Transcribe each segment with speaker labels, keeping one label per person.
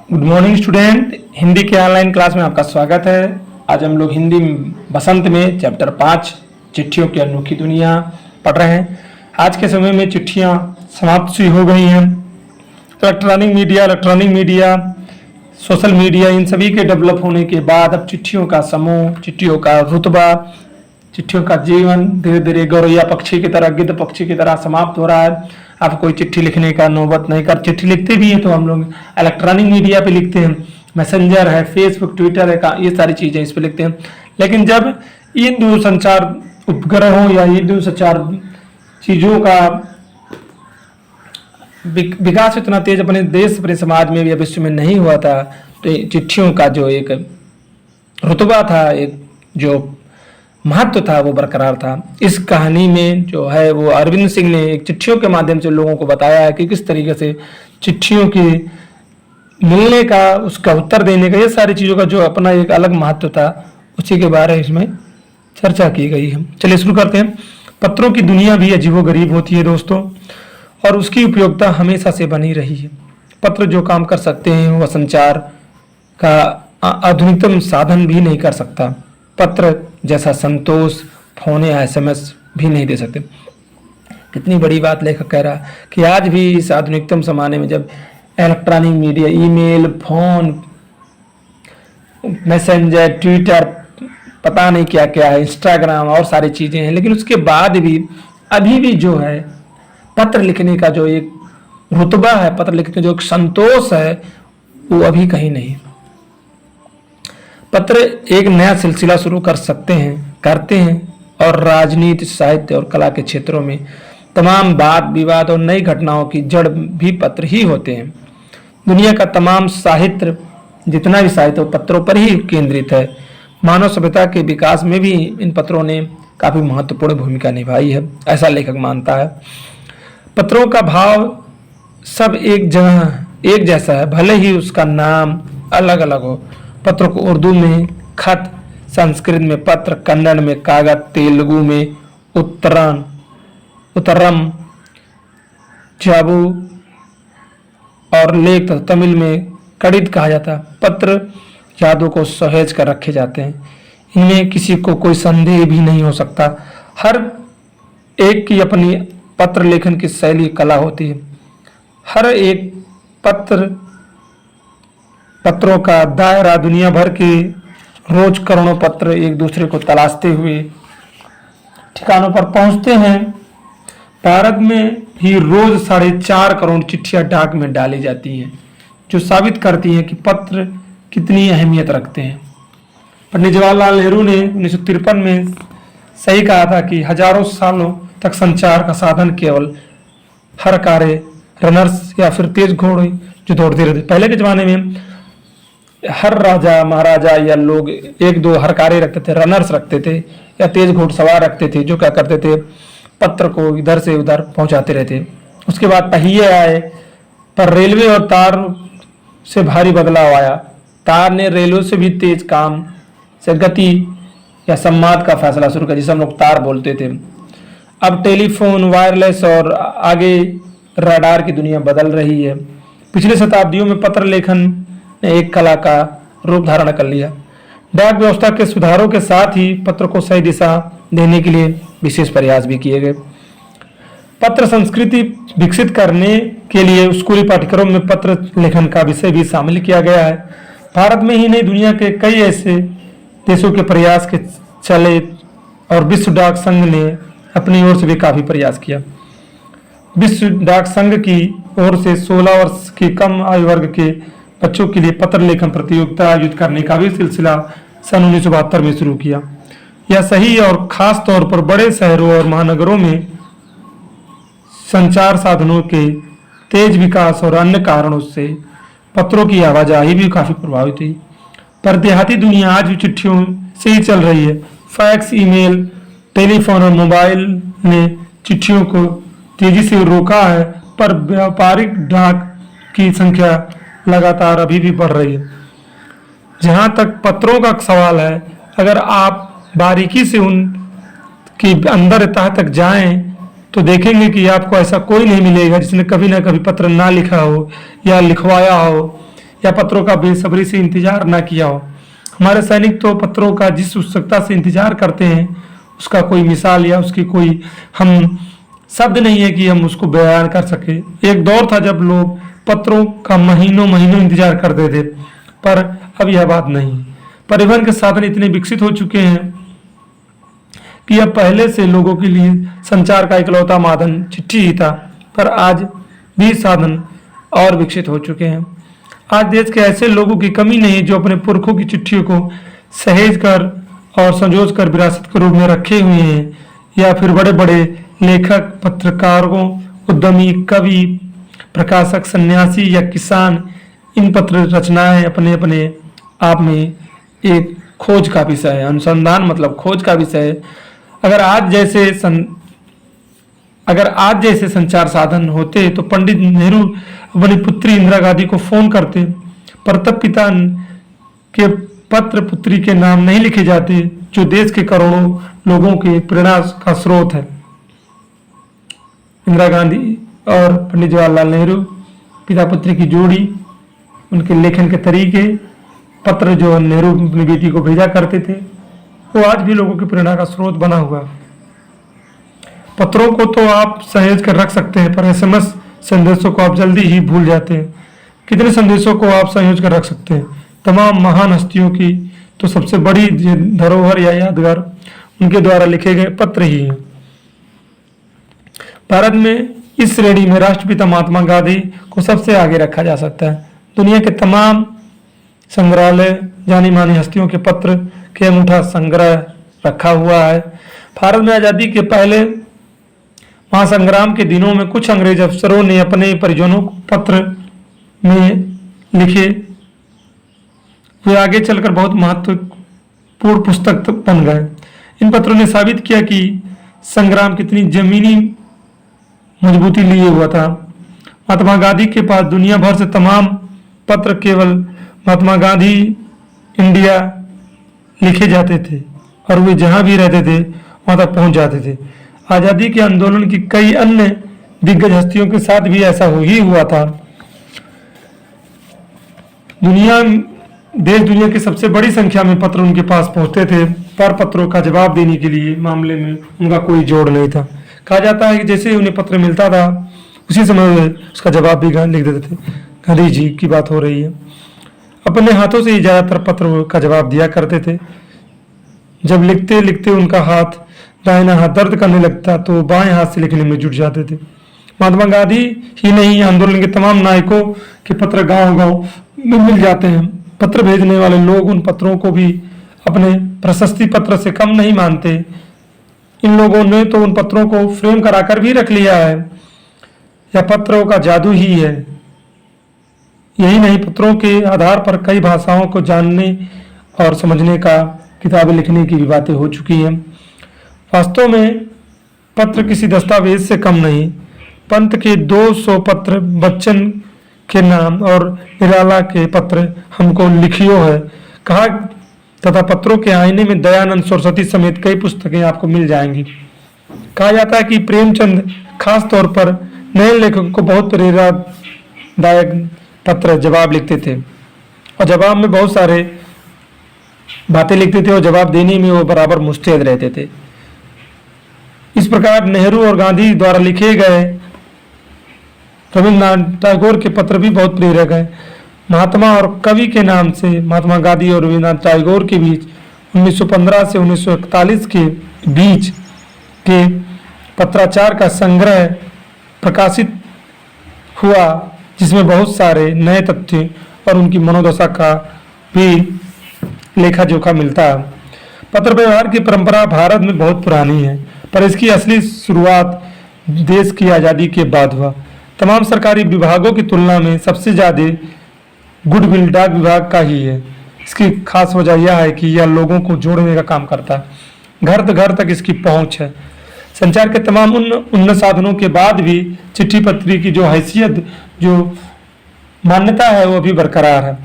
Speaker 1: Good morning student. Hindi के online class में आपका स्वागत है। आज हम लोग हिंदी बसंत में चैप्टर 5 चिट्ठियों की अनोखी दुनिया पढ़ रहे हैं। आज के समय में चिट्ठियां समाप्त सी हो गई हैं। इलेक्ट्रॉनिक मीडिया, सोशल मीडिया, इन सभी के डेवलप होने के बाद अब चिट्ठियों का समूह, चिट्ठियों का रुतबा, चिट्ठियों का जीवन धीरे धीरे गौरैया पक्षी की तरह, गिद्ध पक्षी की तरह समाप्त हो रहा है। अब कोई चिट्ठी लिखने का नौबत नहीं कर, चिट्ठी लिखते भी हैं तो हम लोग इलेक्ट्रॉनिक मीडिया पे लिखते हैं। मैसेंजर है, फेसबुक, ट्विटर है, ये सारी चीजें इस पे लिखते हैं। लेकिन जब इन दूरसंचार उपग्रहों या इन दूरसंचार चीजों का विकास इतना तेज अपने देश, अपने समाज में भी, विश्व में नहीं हुआ था, तो चिट्ठियों का जो एक रुतबा था, एक जो महत्व था, वो बरकरार था। इस कहानी में जो है वो अरविंद सिंह ने एक चिट्ठियों के माध्यम से लोगों को बताया है कि किस तरीके से चिट्ठियों की मिलने का, उसका उत्तर देने का, ये सारी चीज़ों का जो अपना एक अलग महत्व था, उसी के बारे में इसमें चर्चा की गई है। चलिए शुरू करते हैं। पत्रों की दुनिया भी अजीबोगरीब होती है दोस्तों, और उसकी उपयोगिता हमेशा से बनी रही है। पत्र जो काम कर सकते हैं वह संचार का आधुनिकतम साधन भी नहीं कर सकता। पत्र जैसा संतोष फोन या एसएमएस भी नहीं दे सकते। कितनी बड़ी बात लेखक कह रहा है कि आज भी इस आधुनिकतम जमाने में जब electronic media, email, phone, messenger, Twitter, पता नहीं क्या क्या है, इंस्टाग्राम और सारी चीजें हैं, लेकिन उसके बाद भी अभी भी जो है पत्र लिखने का जो एक रुतबा है, पत्र लिखने का जो एक संतोष है, वो अभी कहीं नहीं। पत्र एक नया सिलसिला शुरू कर सकते हैं, करते हैं, और राजनीति, साहित्य और कला के क्षेत्रों में तमाम वाद विवाद और नई घटनाओं की जड़ भी पत्र ही होते हैं। दुनिया का तमाम साहित्य, जितना भी साहित्य, वो पत्रों पर ही केंद्रित है। मानव सभ्यता के विकास में भी इन पत्रों ने काफी महत्वपूर्ण भूमिका निभाई है, ऐसा लेखक मानता है। पत्रों का भाव सब एक जगह एक जैसा है, भले ही उसका नाम अलग अलग हो। पत्र को उर्दू में खत, संस्कृत में पत्र, कन्नड़ में कागज, तेलुगु में उत्तरम, जाबू और लेख, तमिल में कड़ित कहा जाता है। पत्र यादों को सहेज कर रखे जाते हैं। इनमें किसी को कोई संदेह भी नहीं हो सकता। हर एक की अपनी पत्र लेखन की शैली, कला होती है। हर एक पत्रों का दायरा दुनिया भर के रोज करोड़ों पत्र एक दूसरे को तलाशते हुए ठिकानों पर पहुंचते हैं। भारत में ही रोज 4.5 करोड़ चिट्ठियां डाक में डाली जाती हैं, जो साबित करती हैं कि पत्र कितनी अहमियत रखते हैं। पंडित जवाहरलाल नेहरू ने 1953 में सही कहा था कि हजारों सालों तक संचार का साधन केवल हरकारे, रनर्स या फिर तेज घोड़े जो दौड़ते रहते। पहले के जमाने में हर राजा महाराजा या लोग एक दो हरकारे रखते थे, रनर्स रखते थे, या तेज घोड़सवार रखते थे, जो क्या करते थे, पत्र को इधर से उधर पहुंचाते रहते। उसके बाद पहिए आए, पर रेलवे और तार से भारी बदलाव आया। तार ने रेलवे से भी तेज काम से गति या संवाद का फैसला शुरू किया, जिसे हम लोग तार बोलते थे। अब टेलीफोन, वायरलेस और आगे रडार की दुनिया बदल रही है। पिछले शताब्दियों में पत्र लेखन ने एक कला का रूप धारण कर लिया। डाक व्यवस्था के सुधारों के साथ ही पत्र को सही दिशा देने के लिए विशेष प्रयास भी किए गए। पत्र संस्कृति विकसित करने के लिए स्कूली पाठ्यक्रम में पत्र लेखन का विषय भी शामिल किया गया है। भारत में ही नहीं, दुनिया के कई ऐसे देशों के प्रयास के चले और विश्व डाक संघ ने अपनी ओर से भी काफी प्रयास किया। विश्व डाक संघ की ओर से 16 वर्ष की कम आयु वर्ग के बच्चों के लिए पत्र लेखन प्रतियोगिता आयोजित करने का भी सिलसिला सन 1972 में शुरू किया। यह सही और खास तौर पर बड़े शहरों और महानगरों में संचार साधनों के तेज विकास और अन्य कारणों से पत्रों की आवाजाही भी काफी प्रभावित हुई। पर देहाती दुनिया आज भी चिट्ठियों से ही चल रही है। फैक्स, ईमेल, टेलीफोन और मोबाइल ने चिट्ठियों को तेजी से रोका है, पर व्यापारिक डाक की संख्या लगातार अभी भी बढ़ रही है। जहां तक पत्रों का सवाल है, अगर आप बारीकी से उनके अंदर तह तक जाएं तो देखेंगे कि आपको ऐसा कोई नहीं मिलेगा जिसने कभी ना कभी पत्र ना लिखा हो या लिखवाया हो या पत्रों का बेसब्री से इंतजार ना किया हो। हमारे सैनिक तो पत्रों का जिस उत्सुकता से इंतजार करते हैं उसका कोई मिसाल या उसकी कोई हम शब्द नहीं है कि हम उसको बयान कर सके। एक दौर था जब लोग पत्रों का महीनों महीनों इंतजार करते थे, पर अब यह बात नहीं। परिवहन के साधन इतने विकसित हो चुके हैं कि अब पहले से लोगों के लिए संचार का इकलौता माध्यम चिट्ठी ही था, पर आज भी साधन और विकसित हो चुके हैं। आज देश के ऐसे लोगों की कमी नहीं जो अपने पुरखों की चिट्ठियों को सहेज कर और संजोज कर विरासत के रूप में रखे हुए हैं, या फिर बड़े बड़े लेखक, पत्रकारों, उद्यमी, कवि, प्रकाशक, सन्यासी या किसान इन पत्र रचनाएं अपने अपने आप में एक खोज का विषय है। अनुसंधान मतलब खोज का विषय है। अगर आज जैसे संचार साधन होते तो पंडित नेहरू अपनी पुत्री इंदिरा गांधी को फोन करते, पर तब पिता के पत्र पुत्री के नाम नहीं लिखे जाते, जो देश के करोड़ों लोगों के प्रेरणा का स्रोत है। इंदिरा गांधी और पंडित जवाहरलाल नेहरू, पिता पुत्री की जोड़ी, उनके लेखन के तरीके, पत्र जो नेहरू अपनी बेटी को भेजा करते थे, वो आज भी लोगों की प्रेरणा का स्रोत बना हुआ। पत्रों को तो आप सहेज कर रख सकते हैं, पर एसएमएस संदेशों को आप जल्दी ही भूल जाते हैं। कितने संदेशों को आप संयोज कर रख सकते हैं? तमाम महान हस्तियों की तो सबसे बड़ी धरोहर या यादगार उनके द्वारा लिखे गए पत्र ही हैं। भारत में इस श्रेणी में राष्ट्रपिता महात्मा गांधी को सबसे आगे रखा जा सकता है। दुनिया के तमाम संग्रहालय जानी मानी हस्तियों के पत्र के अनूठा संग्रह रखा हुआ है। भारत में आजादी के पहले महासंग्राम के दिनों में कुछ अंग्रेज अफसरों ने अपने परिजनों को पत्र में लिखे, वे आगे चलकर बहुत महत्वपूर्ण पुस्तक बन गए। इन पत्रों ने साबित किया कि संग्राम कितनी जमीनी मजबूती लिए हुआ था। महात्मा गांधी के पास दुनिया भर से तमाम पत्र केवल महात्मा गांधी इंडिया लिखे जाते थे और वे जहां भी रहते थे वहां तक पहुंच जाते थे। आजादी के आंदोलन की कई अन्य दिग्गज हस्तियों के साथ भी ऐसा ही हुआ था। देश दुनिया की सबसे बड़ी संख्या में पत्र उनके पास पहुंचते थे, पर पत्रों का जवाब देने के लिए मामले में उनका कोई जोड़ नहीं था। कहा जाता है कि जैसे ही उन्हें पत्र मिलता था उसी समय उसका जवाब भी लिख देते थे। गांधी जी की बात हो रही है। अपने हाथों से ही ज्यादातर पत्र का जवाब दिया करते थे। जब लिखते लिखते उनका हाथ दाहिना हाथ दर्द करने लगता तो बाएं हाथ से लिखने में जुट जाते थे। महात्मा गांधी ही नहीं, आंदोलन के तमाम नायकों के पत्र गांव गांव में मिल जाते हैं। पत्र भेजने वाले लोग उन पत्रों को भी अपने प्रशस्ति पत्र से कम नहीं मानते। इन लोगों ने तो उन पत्रों को फ्रेम कराकर भी रख लिया है। यह पत्रों का जादू ही है। यही नहीं, पत्रों के आधार पर कई भाषाओं को जानने और समझने का, किताबें लिखने की भी बातें हो चुकी हैं। वास्तव में पत्र किसी दस्तावेज से कम नहीं। पंत के 200 पत्र, बच्चन के नाम और निराला के पत्र हमको लिखियो है कहा, तथा पत्रों के आईने में दयानंद सरस्वती समेत कई पुस्तकें आपको मिल जाएंगी। कहा जाता है कि प्रेमचंद खास तौर पर नए लेखकों को बहुत प्रेरणादायक पत्र जवाब लिखते थे और जवाब में बहुत सारे बातें लिखते थे और जवाब देने में वो बराबर मुस्तैद रहते थे। इस प्रकार नेहरू और गांधी द्वारा लिखे गए रविन्द्रनाथ टैगोर के पत्र भी बहुत प्रेरक है। महात्मा और कवि के नाम से महात्मा गांधी और रविन्द्रनाथ टैगोर के बीच 1915 से 1941 के बीच के पत्राचार का संग्रह प्रकाशित हुआ, जिसमें बहुत सारे नए तथ्य और उनकी मनोदशा का भी लेखा जोखा मिलता है। पत्र व्यवहार की परंपरा भारत में बहुत पुरानी है, पर इसकी असली शुरुआत देश की आज़ादी के बाद हुआ। तमाम सरकारी विभागों की तुलना में सबसे ज़्यादा गुडविल डाक विभाग का ही है। इसकी खास वजह यह है कि यह लोगों को जोड़ने का काम करता है, घर घर तक इसकी पहुंच है। संचार के तमाम उन्नत साधनों के बाद भी चिट्ठी पत्री की जो हैसियत, जो मान्यता है, वो भी बरकरार है।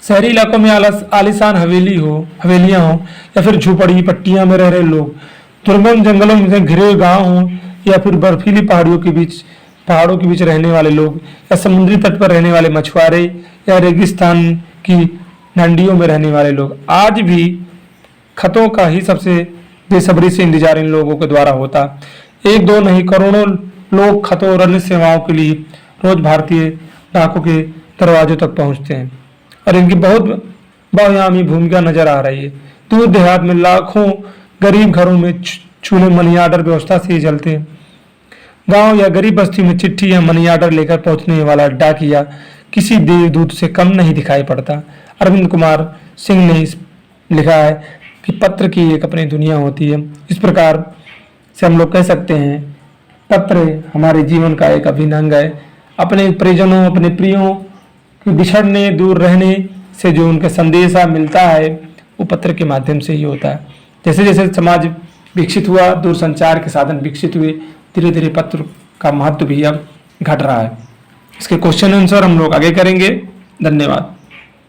Speaker 1: शहरी इलाकों में आलीशान हवेलियां हो या फिर झोपड़ी पट्टियां में रह रहे लोग, दुर्गम जंगलों में घिरे गांव हो या फिर बर्फीली पहाड़ियों के बीच पहाड़ों के बीच रहने वाले लोग, या समुद्री तट पर रहने वाले मछुआरे, या रेगिस्तान की मंडियों में रहने वाले लोग, आज भी खतों का ही सबसे बेसब्री से इंतजार इन लोगों के द्वारा होता। एक दो नहीं, करोड़ों लोग खतों और अन्य सेवाओं के लिए रोज भारतीय डाकों के दरवाजों तक पहुंचते हैं, और इनकी बहुत बहुआयामी भूमिका नजर आ रही है। दूर देहात में लाखों गरीब घरों में चूल्हे मनी आर्डर व्यवस्था से ही चलते हैं। गांव या गरीब बस्ती में चिट्ठी या मनी आर्डर लेकर पहुंचने वाला डाकिया किसी देवदूत से कम नहीं दिखाई पड़ता। अरविंद कुमार सिंह ने लिखा है कि पत्र की एक अपनी दुनिया होती है। इस प्रकार से हम लोग कह सकते हैं पत्र हमारे जीवन का एक अभिन्न अंग है। अपने परिजनों, अपने प्रियों के बिछड़ने, दूर रहने से जो उनका संदेशा मिलता है वो पत्र के माध्यम से ही होता है। जैसे जैसे समाज विकसित हुआ, दूरसंचार के साधन विकसित हुए, धीरे धीरे पत्र का महत्व भी अब घट रहा है। इसके क्वेश्चन आंसर हम लोग आगे करेंगे। धन्यवाद।